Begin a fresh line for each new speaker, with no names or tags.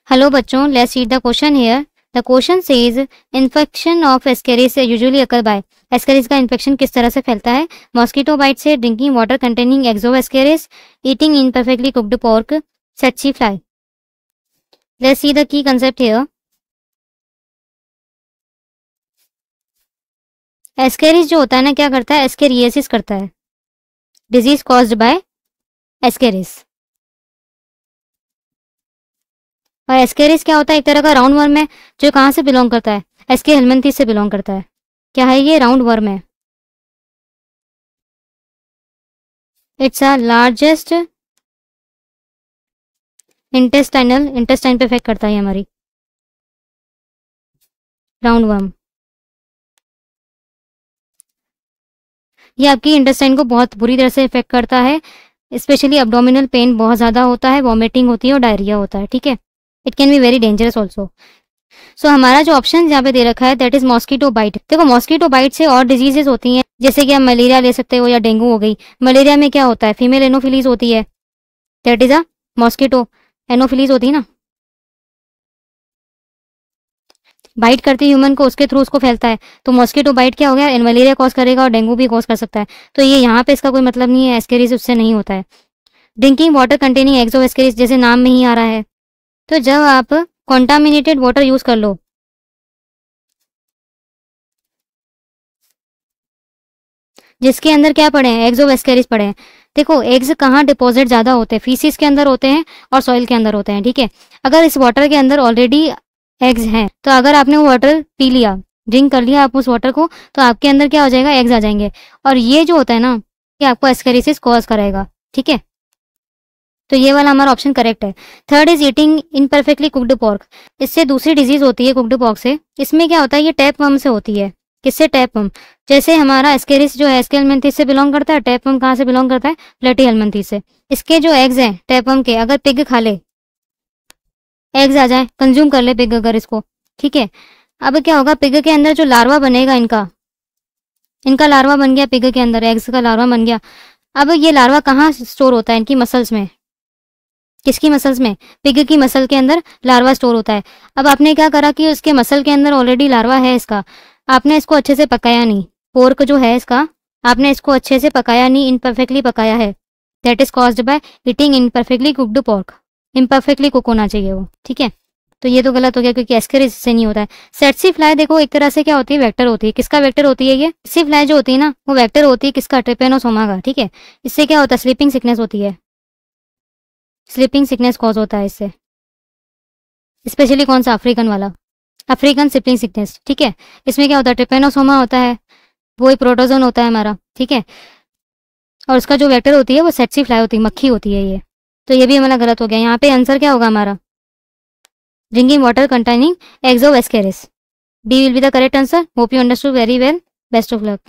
Hello बच्चों, let's read the question here. The question says infection of ascaris usually occur by ascaris का infection किस तरह से फैलता है? मॉस्किटो बाइट से, drinking water containing eggs of ascaris, eating imperfectly cooked pork, tsetse fly. Let's see the key concept here. Ascaris जो होता है ना, क्या करता है? एस्केरियासिस करता है, डिजीज कॉज्ड बाय एस्केरिस। और एस्केरिस क्या होता है? एक तरह का राउंड वर्म है जो कहां से बिलोंग करता है? एस्के हेलमिंथीस से बिलोंग करता है। क्या है ये? राउंड वर्म है। इट्स अ लार्जेस्ट इंटेस्टाइन पे इफेक्ट करता है हमारी राउंड वर्म। ये आपकी इंटेस्टाइन को बहुत बुरी तरह से इफेक्ट करता है, स्पेशली एब्डोमिनल पेन बहुत ज़्यादा होता है, वॉमिटिंग होती है और डायरिया होता है। ठीक है, it can be very dangerous also. So हमारा जो ऑप्शन यहाँ पे दे रखा है दैट इज मॉस्किटो बाइट। देखो मॉस्किटो बाइट से और डिजीजेस होती हैं, जैसे कि आप मलेरिया ले सकते हो या डेंगू हो गई। मलेरिया में क्या होता है? फीमेल एनोफिलीज होती है, that is a mosquito anopheles होती है ना, बाइट करती है ह्यूमन को, उसके थ्रू उसको फैलता है। तो मॉस्किटो बाइट क्या हो गया? मलेरिया कॉज करेगा और डेंगू भी कॉज कर सकता है। तो ये यहाँ पे इसका कोई मतलब नहीं है, एस्केरिस उससे नहीं होता है। Drinking water containing eggs of Ascaris, जैसे नाम में ही आ रहा है। तो जब आप कॉन्टामिनेटेड वाटर यूज कर लो, जिसके अंदर क्या पड़े हैं? एक्सो एस्केरिस पड़े हैं। देखो एग्स कहाँ डिपॉजिट ज्यादा होते हैं? फीसिस के अंदर होते हैं और सॉइल के अंदर होते हैं। ठीक है, अगर इस वाटर के अंदर ऑलरेडी एग्स हैं, तो अगर आपने वो वाटर पी लिया, ड्रिंक कर लिया आप उस वाटर को, तो आपके अंदर क्या हो जाएगा? एग्स आ जाएंगे, और ये जो होता है ना, ये आपको एस्केरिसिस कॉज करेगा। ठीक है, तो ये वाला हमारा ऑप्शन करेक्ट है। Third is eating imperfectly cooked pork. इससे दूसरी डिजीज होती है कुक्ड पोर्क से। इसमें क्या होता है? ये टैप वर्म से होती है। किससे? Tap worm. जैसे हमारा एस्केरिस जो है एस्के हेलमिंथीस से बिलोंग करता है, टैप वर्म कहाँ से बिलोंग करता है? प्लेटी हेलमिंथीस से। इसके जो एग्स हैं टैप वर्म के, अगर पिग खा ले, एग्स आ जाए, कंज्यूम कर ले पिग अगर इसको, ठीक है, अब क्या होगा? पिग के अंदर जो लार्वा बनेगा, इनका लार्वा बन गया पिग के अंदर, एग्स का लार्वा बन गया। अब ये लार्वा कहाँ स्टोर होता है? इनकी मसल्स में। किसकी मसल्स में? पिग की मसल के अंदर लार्वा स्टोर होता है। अब आपने क्या करा कि उसके मसल के अंदर ऑलरेडी लार्वा है इसका, आपने इसको अच्छे से पकाया नहीं, पोर्क जो है इसका, आपने इसको अच्छे से पकाया नहीं, इनपरफेक्टली पकाया है, that is caused by eating imperfectly cooked pork. Imperfectly cook होना चाहिए वो। ठीक है, तो ये तो गलत हो गया क्योंकि एस्केरिस से नहीं होता है। सेट्सी फ्लाई देखो एक तरह से क्या होती है? वेक्टर होती है। किसका वेक्टर होती है ये? सेट्सी फ्लाई जो होती है ना, वो वेक्टर होती है किसका? ट्रिपेनोसोमा का। ठीक है, इससे क्या होता है? स्लीपिंग सिकनेस होती है, स्लीपिंग सिकनेस कॉज होता है इससे, स्पेशली कौन सा? अफ्रीकन वाला, अफ्रीकन स्लीपिंग सिकनेस। ठीक है, इसमें क्या होता है? ट्रिपेनोसोमा होता है, वो एक प्रोटोजोन होता है हमारा। ठीक है, और उसका जो वेक्टर होती है वो सेट्सी फ्लाई होती है, मक्खी होती है ये। तो ये भी हमारा गलत हो गया। यहाँ पे आंसर क्या होगा हमारा? Drinking water containing eggs of ascaris, D will be the correct answer. Hope you understood very well. Best of luck.